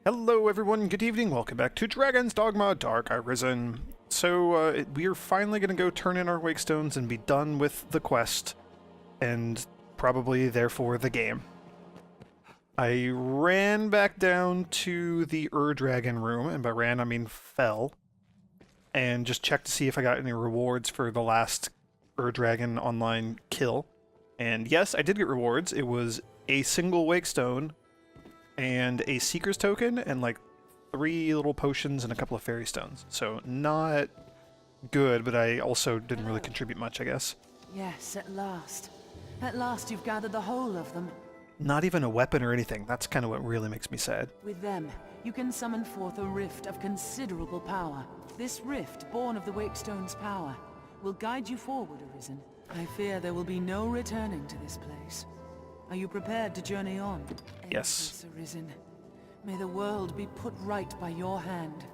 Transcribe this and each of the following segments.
Hello everyone, good evening, welcome back to Dragon's Dogma Dark Arisen. So, we are finally going to go turn in our wakestones and be done with the quest, and probably, therefore, the game. I ran back down to the Dragon room, and by ran I mean fell, and just checked to see if I got any rewards for the last Dragon online kill. And yes, I did get rewards. It was a single wakestone, and a Seeker's token, and like 3 little potions and a couple of fairy stones. So not good, but I also didn't really contribute much, I guess. Yes, at last. At last you've gathered the whole of them. Not even a weapon or anything. That's kind of what really makes me sad. With them, you can summon forth a rift of considerable power. This rift, born of the Wakestone's power, will guide you forward, Arisen. I fear there will be no returning to this place. Are you prepared to journey on? Yes. Arisen. May the world be put right by your hand.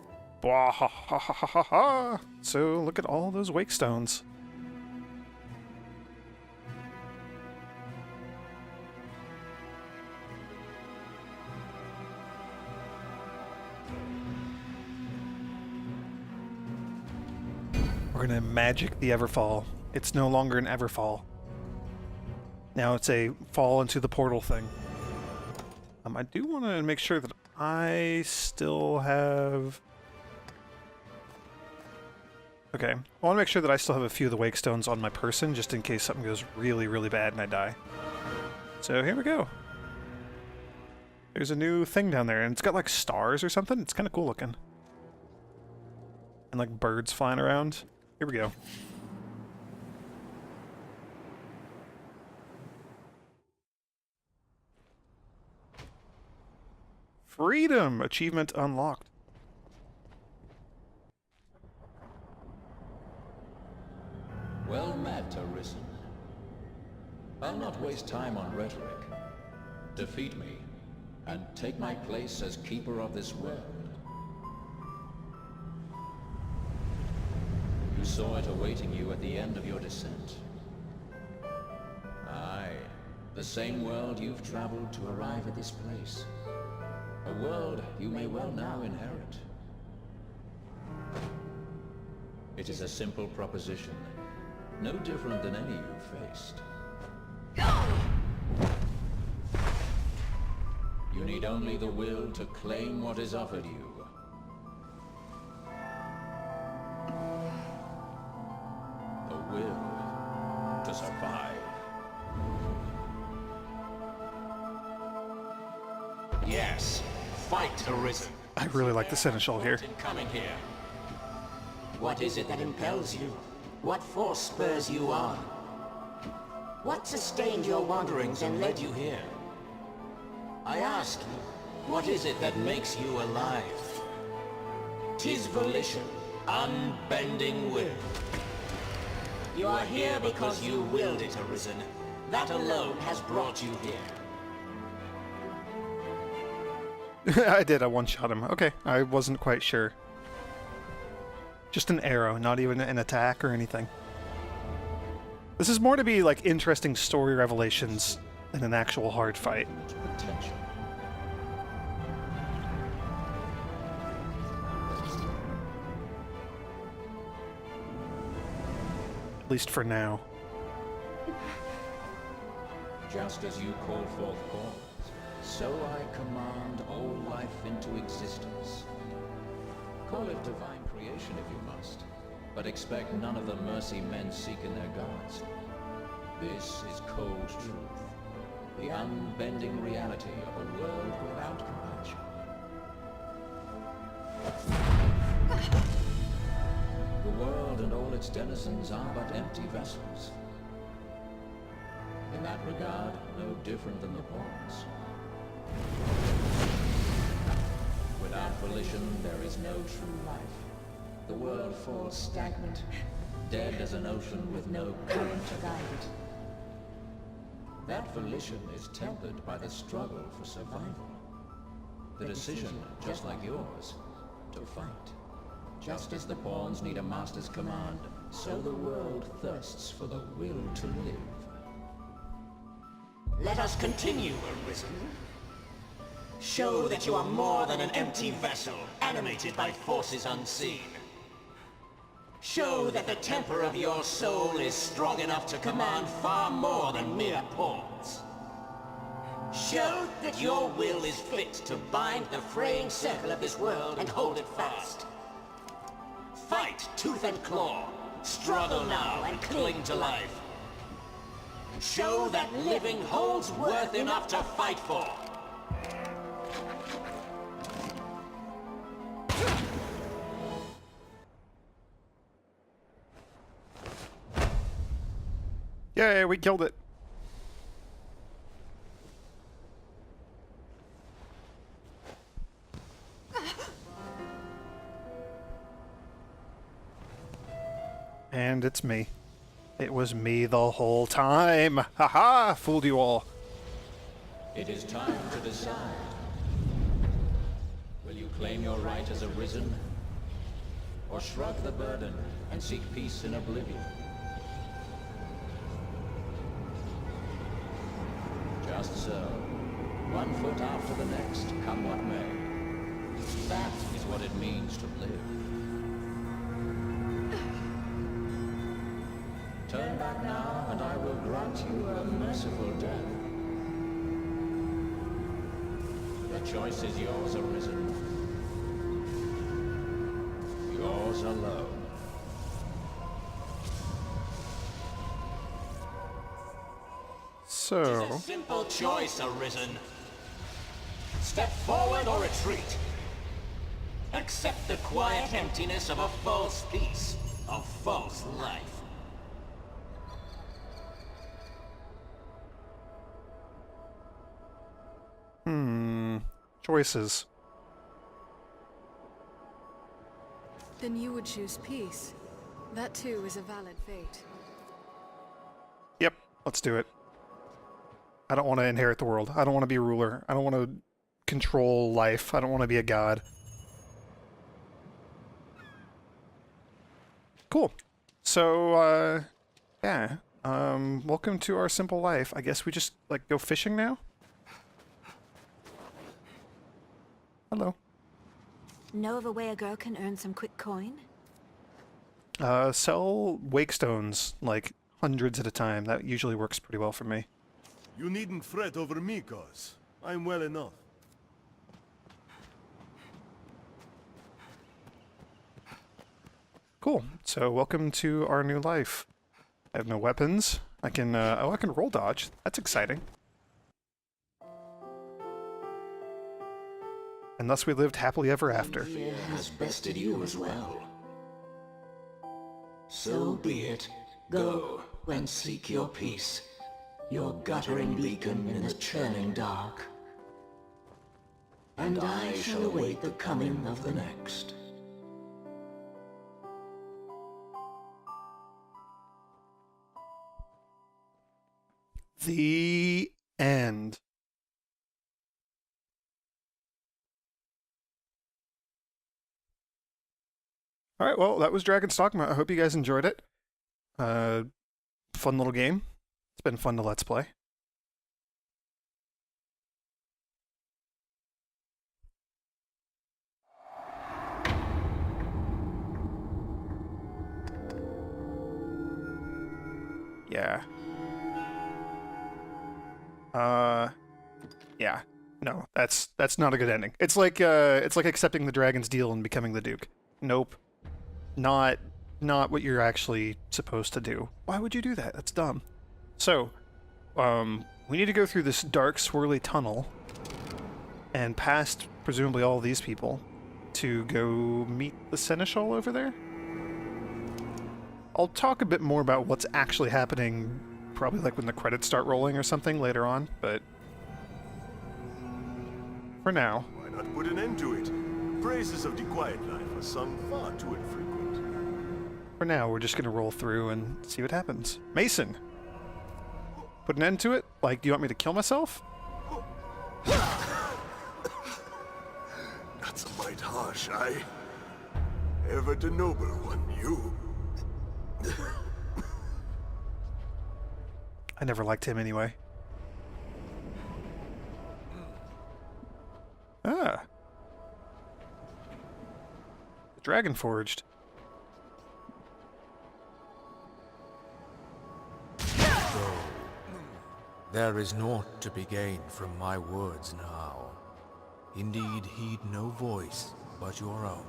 Blah, ha, ha, ha, ha, ha, ha. So look at all those wakestones. We're gonna magic the Everfall. It's no longer an Everfall. Now it's a fall into the portal thing. I do want to make sure that I still have... Okay, I want to make sure that I still have a few of the wakestones on my person, just in case something goes really, really bad and I die. So here we go. There's a new thing down there, and it's got like stars or something. It's kind of cool looking. And like birds flying around. Here we go. Freedom! Achievement unlocked. Well met, Arisen. I'll not waste time on rhetoric. Defeat me, and take my place as keeper of this world. You saw it awaiting you at the end of your descent. Aye, the same world you've traveled to arrive at this place. A world you may well now inherit. It is a simple proposition, no different than any you've faced. You need only the will to claim what is offered you. The will to survive. Yes, fight, Arisen. I really like the seneschal here. Coming here. What is it that impels you? What force spurs you on? What sustained your wanderings and led you here? I ask you, what is it that makes you alive? 'Tis volition, unbending will. You are here because you willed it, Arisen. That alone has brought you here. I did, I one-shot him. Okay, I wasn't quite sure. Just an arrow, not even an attack or anything. This is more to be like interesting story revelations than an actual hard fight. Potential. At least for now. Just as you call forth cause, so I command all life into existence. Call it divine creation if you must, but expect none of the mercy men seek in their gods. This is cold truth, the unbending reality of a world without compassion. The world and all its denizens are but empty vessels. In that regard, no different than the pawns. Without volition, there is no true life. The world falls stagnant, dead as an ocean with no current to guide it. That volition is tempered by the struggle for survival. The decision, just like yours, to fight. Just as the pawns need a master's command, so the world thirsts for the will to live. Let us continue, Arisen. Show that you are more than an empty vessel, animated by forces unseen. Show that the temper of your soul is strong enough to command far more than mere pawns. Show that your will is fit to bind the fraying circle of this world and hold it fast. Fight tooth and claw. Struggle now and cling to life. Show that living holds worth enough to fight for. Yay, we killed it. And it's me. It was me the whole time. Haha, fooled you all. It is time to decide. Will you claim your right as Arisen? Or shrug the burden and seek peace in oblivion? Just so. One foot after the next, come what may. That is what it means to live. Turn back now, and I will grant you a merciful death. The choice is yours, Arisen. Yours alone. So, It's a simple choice, Arisen. Step forward or retreat. Accept the quiet emptiness of a false peace, a false life. choices. Then you would choose peace. That too is a valid fate. Yep, let's do it. I don't want to inherit the world. I don't want to be a ruler. I don't want to control life. I don't want to be a god. Cool. So, yeah. Welcome to our simple life. I guess we just, like, go fishing now? Hello. Know of a way a girl can earn some quick coin? Sell wakestones, like, hundreds at a time. That usually works pretty well for me. You needn't fret over me, cuz I'm well enough. Cool. So, welcome to our new life. I have no weapons. I can, I can roll dodge. That's exciting. And thus we lived happily ever after. Fear has bested you as well. So be it. Go and seek your peace, your guttering beacon in the churning dark. And I shall await the coming of the next. The end. Alright, well, that was Dragon's Dogma. I hope you guys enjoyed it. Fun little game. It's been fun to Let's Play. Yeah. Yeah. No, that's not a good ending. It's like accepting the dragon's deal and becoming the Duke. Nope. Not what you're actually supposed to do. Why would you do that? That's dumb. So, we need to go through this dark, swirly tunnel and past presumably all these people to go meet the Seneschal over there. I'll talk a bit more about what's actually happening, probably like when the credits start rolling or something later on, but for now. Why not put an end to it? Praises of the quiet life are sung far too infrequent. For now, we're just gonna roll through and see what happens. Mason! Put an end to it? Like, do you want me to kill myself? That's a mite harsh, aye? Ever the noble one, you. I never liked him anyway. Dragon Forged. There is naught to be gained from my words now. Indeed, heed no voice but your own.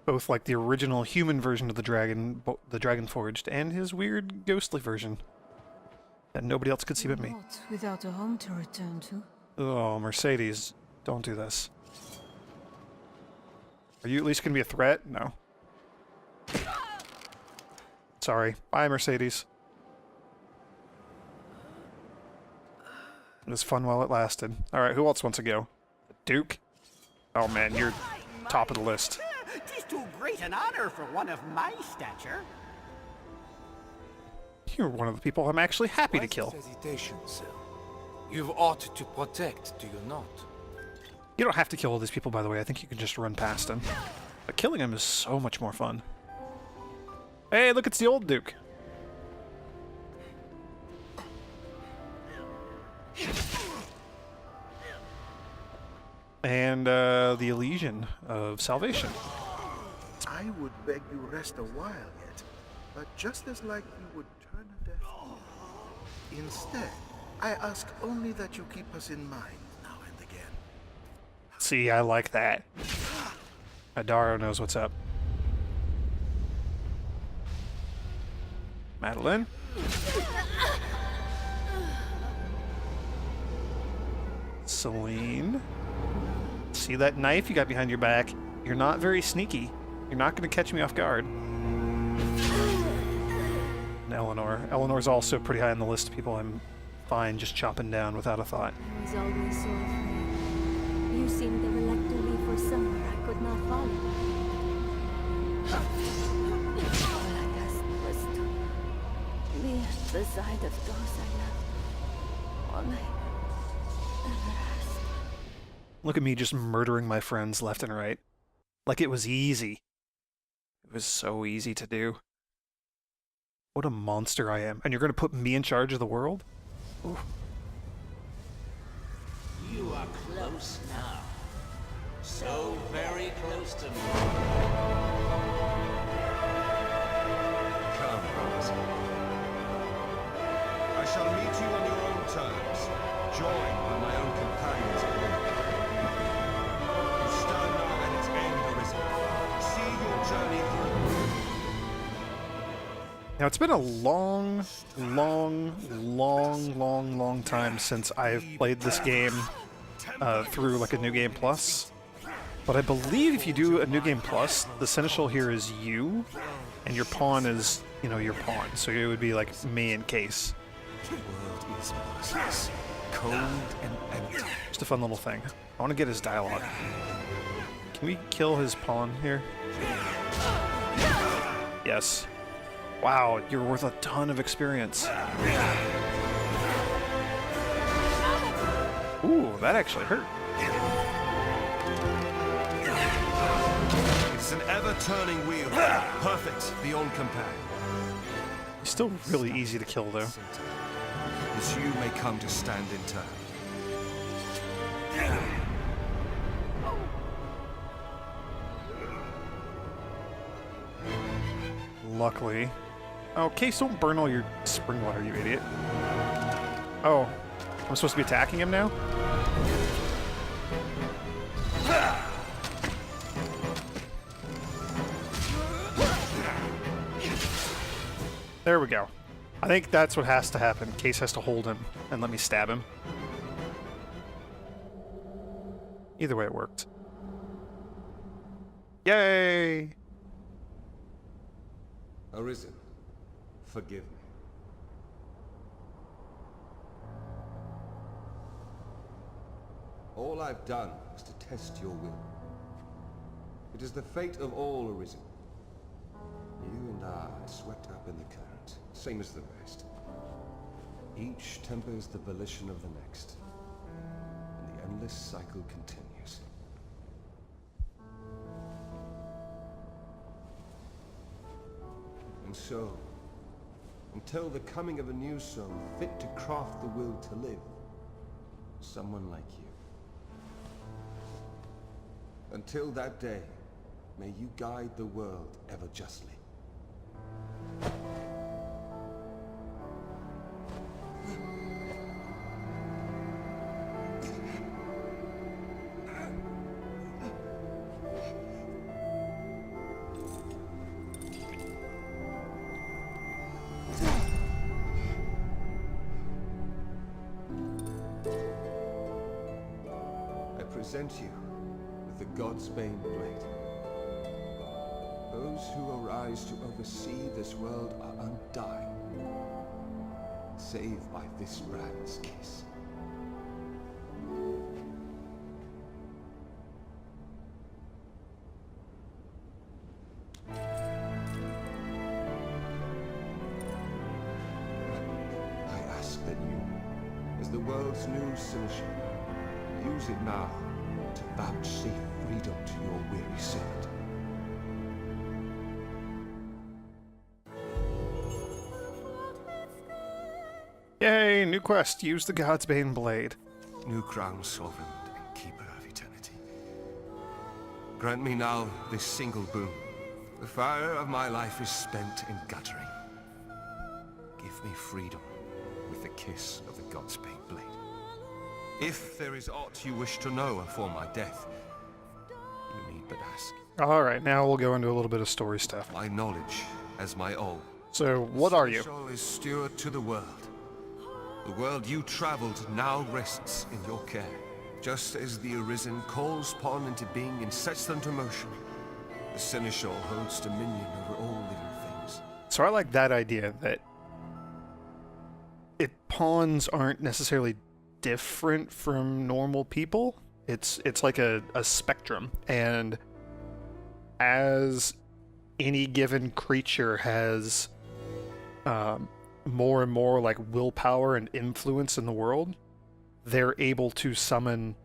Both like the original human version of the Dragon Forged, and his weird ghostly version that nobody else could see but me. Not without a home to return to. Oh, Mercedes, don't do this. Are you at least gonna be a threat? No. Sorry. Bye, Mercedes. It was fun while it lasted. Alright, who else wants to go? Duke? Oh man, you're top of the list. Tis too great an honor for one of my stature. You're one of the people I'm actually happy to kill. Hesitation, sir. You've aught to protect, do you not? You don't have to kill all these people, by the way. I think you can just run past them. But killing them is so much more fun. Hey, look, it's the old Duke. And the Elysian of Salvation. I would beg you rest a while yet, but just as like you would turn a deaf ear. Instead, I ask only that you keep us in mind now and again. See, I like that. Adaro knows what's up. Madeline? Celine? See that knife you got behind your back? You're not very sneaky. You're not going to catch me off guard. And Eleanor. Eleanor's also pretty high on the list of people I'm fine just chopping down without a thought. I was always so afraid. You seemed ever like to leave for somewhere I could not follow. All I asked was to be at the side of those I loved. All I ever asked. Look at me just murdering my friends left and right. Like it was easy. It was so easy to do. What a monster I am. And you're going to put me in charge of the world? Ooh. You are close now. So very close to me. Come, Arisen. I shall meet you on your own terms, joined by my own companions of war. You stand now at its end, Arisen. See your journey through. Now, it's been a long time since I've played this game through like a New Game Plus. But I believe if you do a New Game Plus, the seneschal here is you, and your pawn is, you know, your pawn. So it would be like me in case. The world is merciless, cold and empty. Just a fun little thing. I want to get his dialogue. Can we kill his pawn here? Yes. Wow, you're worth a ton of experience. Ooh, that actually hurt. It's an ever-turning wheel, perfect beyond compare. He's still really easy to kill, though. As you may come to stand in turn. Luckily. Oh, Case, don't burn all your spring water, you idiot. Oh, I'm supposed to be attacking him now? There we go. I think that's what has to happen. Case has to hold him and let me stab him. Either way, it worked. Yay! Arisen, forgive me. All I've done was to test your will. It is the fate of all Arisen. You and I are swept up in the current, same as the rest. Each tempers the volition of the next, and the endless cycle continues. And so, until the coming of a new soul fit to craft the will to live, someone like you. Until that day, may you guide the world ever justly. I present you with the God's Bane blade. Those who arise to oversee this world are undying, save by this brand's kiss. I ask that you, as the world's new seneschal, use it now to vouchsafe freedom to your weary servant. Yay, new quest. Use the God's Bane blade. New crown sovereign and keeper of eternity. Grant me now this single boon. The fire of my life is spent in guttering. Give me freedom with the kiss of the God's Bane blade. If there is aught you wish to know afore my death, you need but ask. Alright, now we'll go into a little bit of story stuff. My knowledge as my all. So, what are you? Seneschal is steward to the world. The world you traveled now rests in your care. Just as the Arisen calls pawn into being and sets them to motion, the Seneschal holds dominion over all living things. So I like that idea that pawns aren't necessarily different from normal people. It's like a spectrum, and as any given creature has more and more like willpower and influence in the world, they're able to summon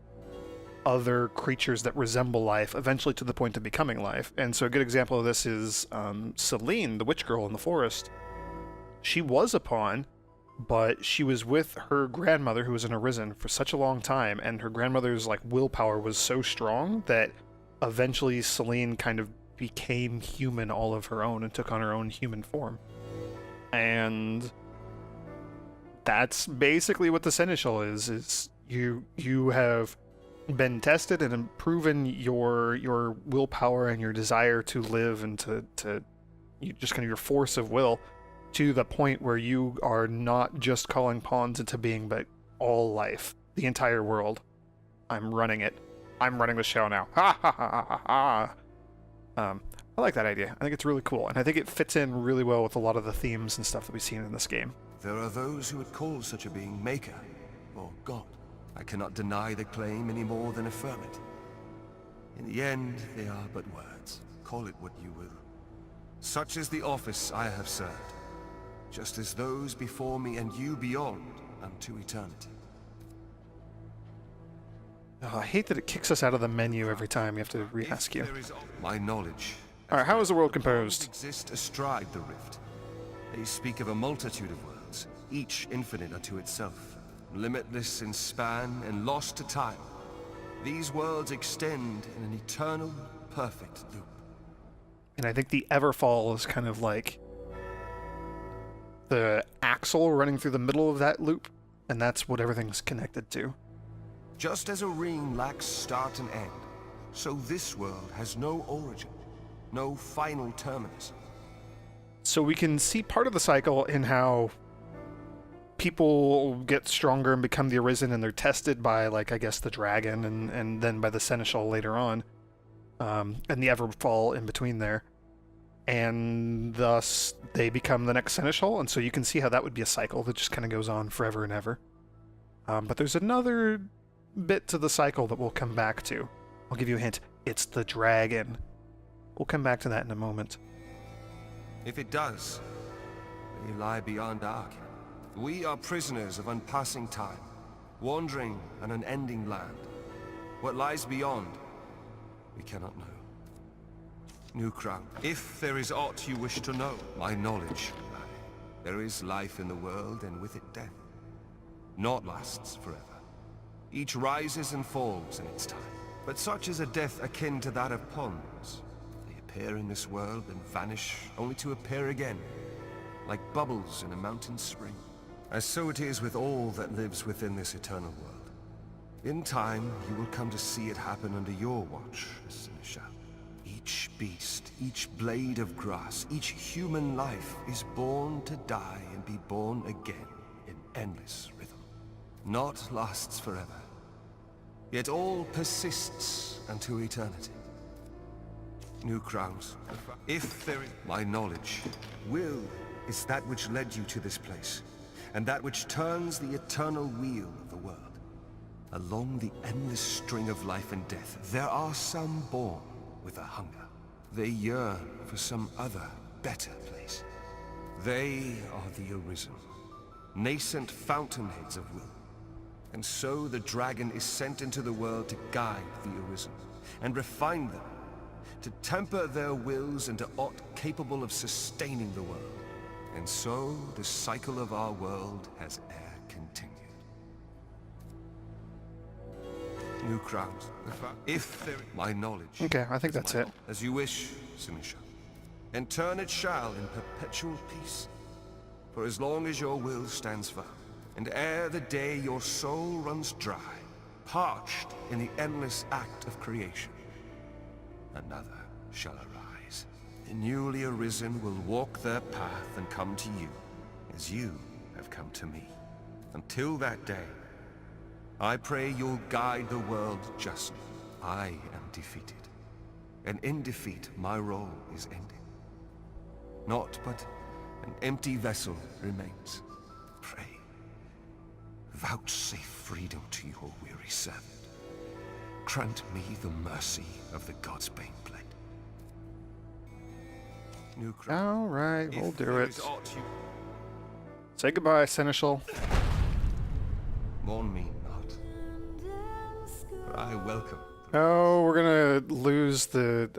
other creatures that resemble life, eventually to the point of becoming life. And so a good example of this is Celine, the witch girl in the forest. She was a pawn, but she was with her grandmother, who was an Arisen, for such a long time, and her grandmother's like willpower was so strong that eventually Celine kind of became human all of her own and took on her own human form. And that's basically what the Seneschal is you have been tested and proven your willpower and your desire to live and to you just kind of your force of will to the point where you are not just calling pawns into being, but all life, the entire world. I'm running it. I'm running the show now. Ha ha ha ha ha. I like that idea. I think it's really cool, and I think it fits in really well with a lot of the themes and stuff that we've seen in this game. There are those who would call such a being Maker, or God. I cannot deny the claim any more than affirm it. In the end, they are but words. Call it what you will. Such is the office I have served, just as those before me and you beyond unto eternity. Oh, I hate that it kicks us out of the menu every time we have to re-ask you. My knowledge. Alright, how is the world composed? Exist astride the rift. They speak of a multitude of worlds, each infinite unto itself, limitless in span and lost to time. These worlds extend in an eternal, perfect loop. And I think the Everfall is kind of like the axle running through the middle of that loop, and that's what everything's connected to. Just as a ring lacks start and end, so this world has no origin, no final terminus. So we can see part of the cycle in how people get stronger and become the Arisen, and they're tested by, like, I guess the dragon, and then by the Seneschal later on, and the Everfall in between there. And thus, they become the next Seneschal, and so you can see how that would be a cycle that just kind of goes on forever and ever. But there's another bit to the cycle that we'll come back to. I'll give you a hint. It's the dragon. We'll come back to that in a moment. If it does, they lie beyond our ken. We are prisoners of unpassing time, wandering an unending land. What lies beyond, we cannot know. New crown. If there is aught you wish to know, my knowledge. There is life in the world, and with it death. Naught lasts forever. Each rises and falls in its time. But such is a death akin to that of pawns. They appear in this world and vanish, only to appear again, like bubbles in a mountain spring. And so it is with all that lives within this eternal world. In time, you will come to see it happen under your watch, Seneschal. Each beast, each blade of grass, each human life is born to die and be born again in endless rhythm. Naught lasts forever, yet all persists unto eternity. New crowns, if there is my knowledge, will is that which led you to this place, and that which turns the eternal wheel of the world. Along the endless string of life and death, there are some born with a hunger. They yearn for some other, better place. They are the Arisen, nascent fountainheads of will. And so the dragon is sent into the world to guide the Arisen, and refine them, to temper their wills into aught capable of sustaining the world. And so the cycle of our world has e'er continued. New crowns, if there my knowledge. Okay, I think that's it. As you wish, Seneschal. And turn it shall in perpetual peace. For as long as your will stands firm, and ere the day your soul runs dry, parched in the endless act of creation, another shall arise. The newly arisen will walk their path and come to you, as you have come to me. Until that day, I pray you'll guide the world justly. I am defeated, and in defeat my role is ended. Naught but an empty vessel remains. Pray, vouchsafe freedom to your weary servant. Grant me the mercy of the God's bane blade. All right, we'll do it. Say goodbye, Seneschal. Mourn me not, for I welcome. Oh, we're gonna lose the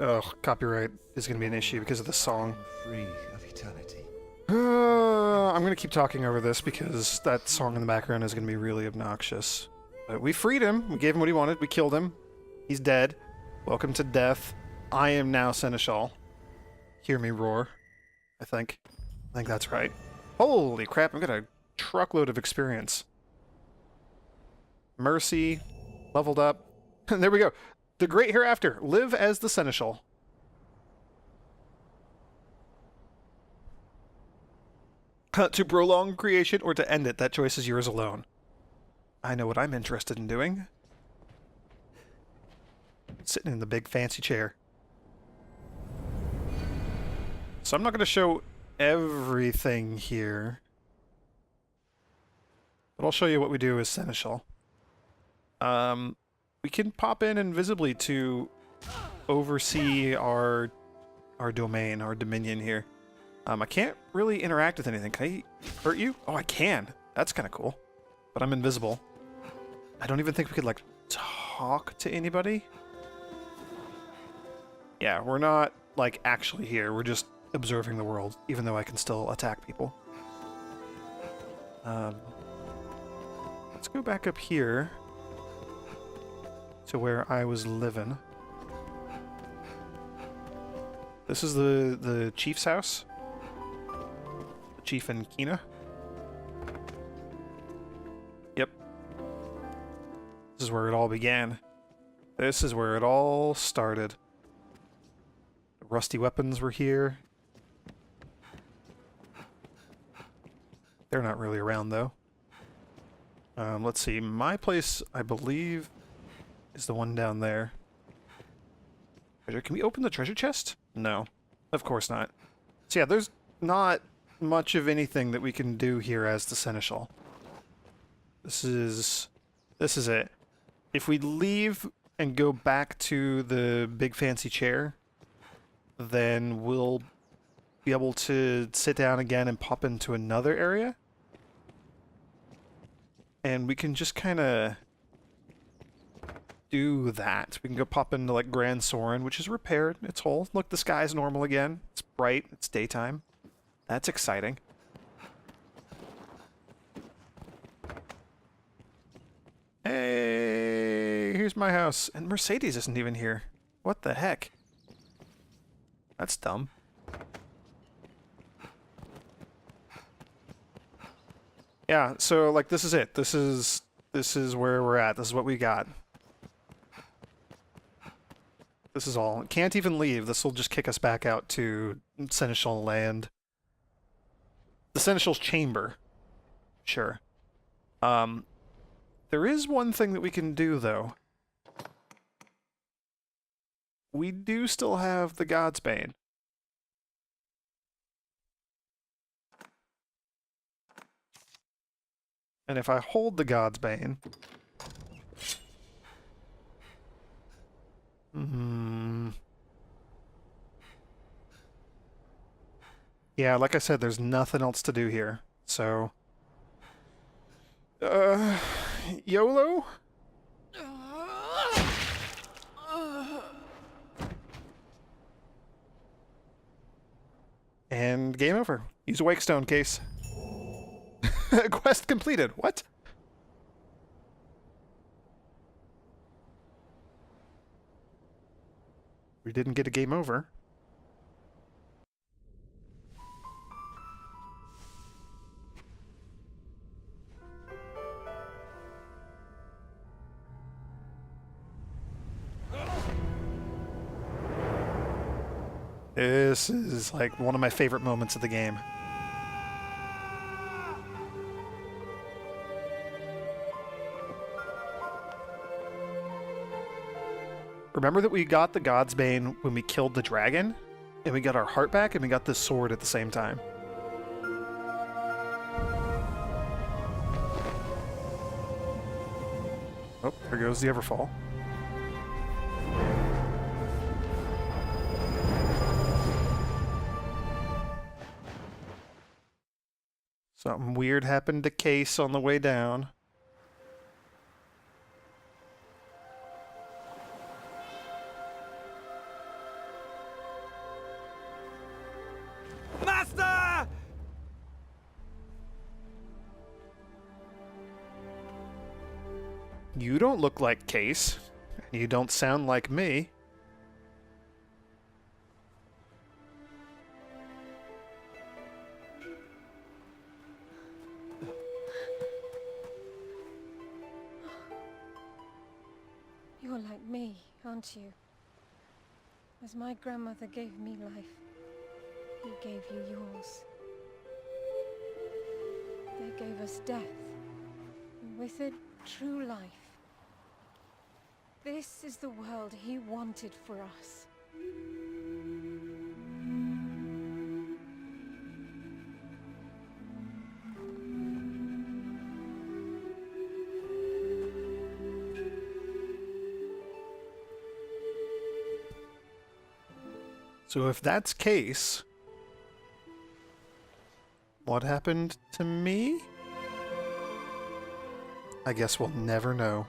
copyright is gonna be an issue because of the song. Free of eternity. I'm gonna keep talking over this because that song in the background is gonna be really obnoxious. But we freed him. We gave him what he wanted. We killed him. He's dead. Welcome to death. I am now Seneschal. Hear me roar. I think that's right. Holy crap! I've got a truckload of experience. Mercy, leveled up. And there we go. The Great Hereafter. Live as the Seneschal. To prolong creation or to end it, that choice is yours alone. I know what I'm interested in doing. Sitting in the big fancy chair. So I'm not going to show everything here. But I'll show you what we do as Seneschal. We can pop in invisibly to oversee our domain, our dominion here. I can't really interact with anything. Can I hurt you? Oh, I can. That's kind of cool. But I'm invisible. I don't even think we could, like, talk to anybody. Yeah, we're not, like, actually here. We're just observing the world, even though I can still attack people. Let's go back up here to where I was living. This is the chief's house. The chief and Kina. Yep. This is where it all began. This is where it all started. The rusty weapons were here. They're not really around, though. Let's see. My place, I believe, is the one down there. Can we open the treasure chest? No. Of course not. So yeah, there's not much of anything that we can do here as the Seneschal. This is it. If we leave and go back to the big fancy chair, then we'll be able to sit down again and pop into another area. And we can just kind of do that. We can go pop into, like, Grand Soren, which is repaired. It's whole. Look, the sky's normal again. It's bright. It's daytime. That's exciting. Hey, here's my house. And Mercedes isn't even here. What the heck? That's dumb. Yeah, so like this is it. This is where we're at. This is what we got. This is all. Can't even leave. This will just kick us back out to Seneschal Land. The Seneschal's Chamber. Sure. There is one thing that we can do, though. We do still have the God's Bane. And if I hold the God's Bane... Yeah, like I said, there's nothing else to do here. So... YOLO? And game over. Use a wakestone case. Quest completed. What? We didn't get a game over. This is like one of my favorite moments of the game. Remember that we got the God's Bane when we killed the dragon? And we got our heart back and we got this sword at the same time. Oh, there goes the Everfall. Something weird happened to Case on the way down. Master! You don't look like Case. You don't sound like me. You're like me, aren't you? As my grandmother gave me life, he gave you yours. They gave us death, and with it, true life. This is the world he wanted for us. So if that's Case, what happened to me? I guess we'll never know.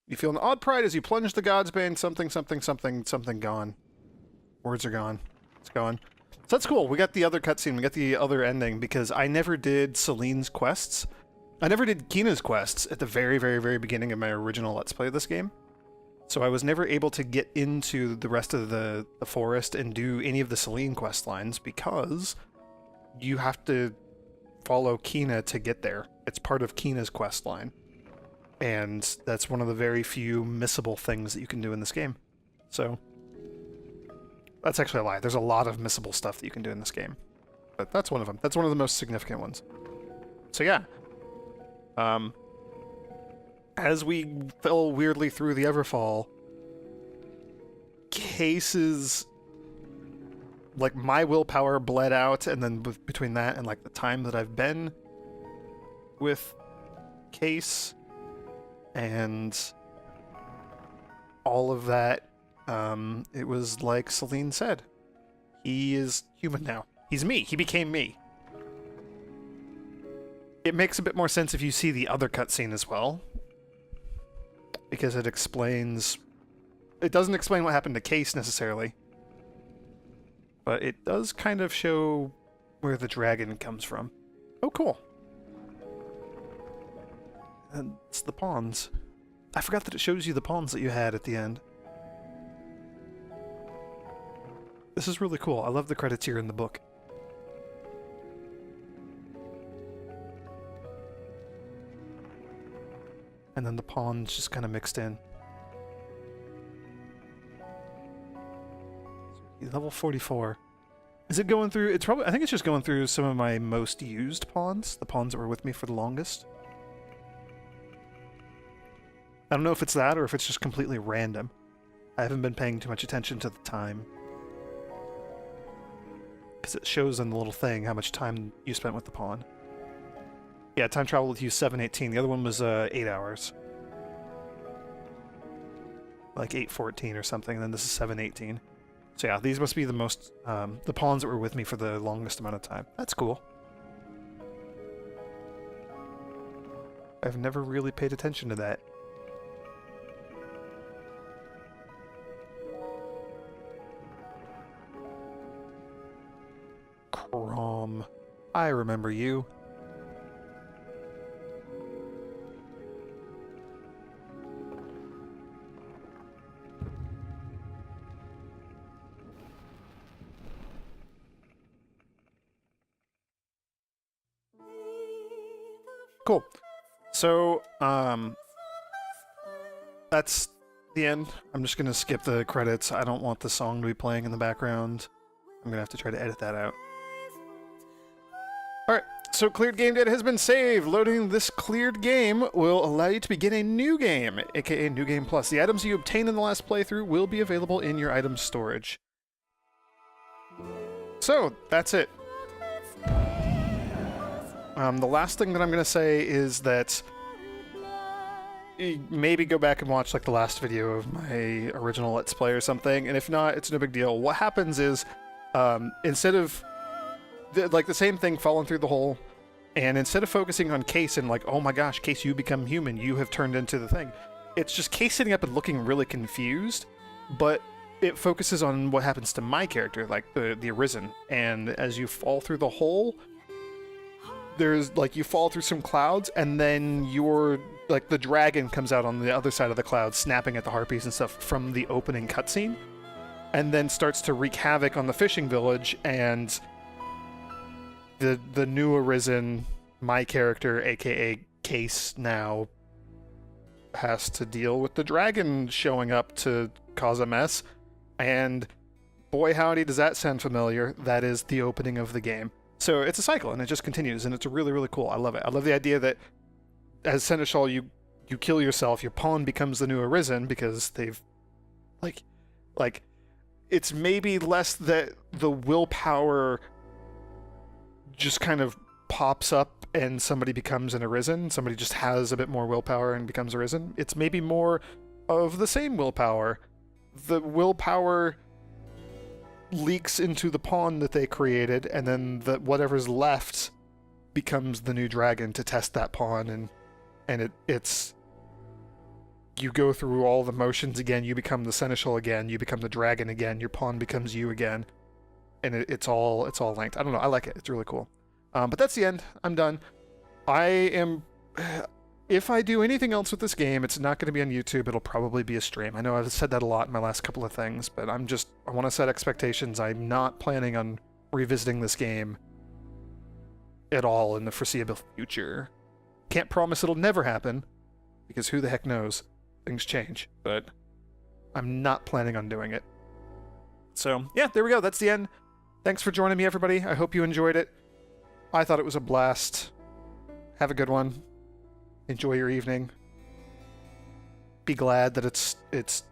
You feel an odd pride as you plunge the God's Bane, something, something, something, something gone. Words are gone. It's gone. So that's cool. We got the other cutscene. We got the other ending because I never did Celine's quests. I never did Kina's quests at the very, very, very beginning of my original Let's Play of this game. So I was never able to get into the rest of the forest and do any of the Celine quest lines because you have to follow Kina to get there. It's part of Kina's quest line. And that's one of the very few missable things that you can do in this game. So, that's actually a lie. There's a lot of missable stuff that you can do in this game. But that's one of them. That's one of the most significant ones. So yeah. As we fell weirdly through the Everfall, Case's... like, my willpower bled out, and then between that and, like, the time that I've been with Case... and all of that, it was like Celine said. He is human now. He's me. He became me. It makes a bit more sense if you see the other cutscene as well. Because it explains... it doesn't explain what happened to Case necessarily. But it does kind of show where the dragon comes from. Oh, cool. And it's the pawns. I forgot that it shows you the pawns that you had at the end. This is really cool. I love the credits here in the book. And then the pawns just kind of mixed in. Level 44. Is it going through... It's probably... I think it's just going through some of my most used pawns. The pawns that were with me for the longest. I don't know if it's that or if it's just completely random. I haven't been paying too much attention to the time. Because it shows on the little thing how much time you spent with the pawn. Yeah, time travel with you 7:18. The other one was 8 hours. Like 8:14 or something, and then this is 7:18. So yeah, these must be the most, the pawns that were with me for the longest amount of time. That's cool. I've never really paid attention to that. Crom. I remember you. Cool. So, that's the end. I'm just gonna skip the credits. I don't want the song to be playing in the background. I'm gonna have to try to edit that out. Alright, so cleared game data has been saved. Loading this cleared game will allow you to begin a new game, aka New Game Plus. The items you obtained in the last playthrough will be available in your item storage. So, that's it. The last thing that I'm going to say is that maybe go back and watch like the last video of my original Let's Play or something, and if not, it's no big deal. What happens is, instead of, like the same thing falling through the hole, and instead of focusing on Case and like, oh my gosh, Case, you become human, you have turned into the thing, it's just Case sitting up and looking really confused, but it focuses on what happens to my character, like the Arisen, and as you fall through the hole, there's like you fall through some clouds and then you're like the dragon comes out on the other side of the clouds snapping at the harpies and stuff from the opening cutscene and then starts to wreak havoc on the fishing village, and the new Arisen, my character aka Case, now has to deal with the dragon showing up to cause a mess, and boy howdy does that sound familiar. That is the opening of the game. So it's a cycle, and it just continues, and it's really, really cool. I love it. I love the idea that as Seneschal, you kill yourself, your pawn becomes the new Arisen, because they've, like, it's maybe less that the willpower just kind of pops up and somebody becomes an Arisen, somebody just has a bit more willpower and becomes Arisen. It's maybe more of the same willpower. The willpower leaks into the pawn that they created, and then whatever's left becomes the new dragon to test that pawn, and it's you go through all the motions again, you become the Seneschal again, you become the dragon again, your pawn becomes you again, and it's all linked. I don't know, I like it. It's really cool. But that's the end. I'm done. If I do anything else with this game, it's not going to be on YouTube. It'll probably be a stream. I know I've said that a lot in my last couple of things, but I want to set expectations. I'm not planning on revisiting this game at all in the foreseeable future. Can't promise it'll never happen, because who the heck knows? Things change, but I'm not planning on doing it. So, yeah, there we go. That's the end. Thanks for joining me, everybody. I hope you enjoyed it. I thought it was a blast. Have a good one. Enjoy your evening. Be glad that it's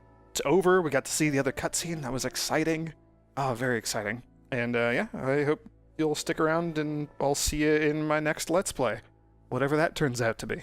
over. We got to see the other cutscene. That was exciting. Oh, very exciting. And yeah, I hope you'll stick around, and I'll see you in my next Let's Play. Whatever that turns out to be.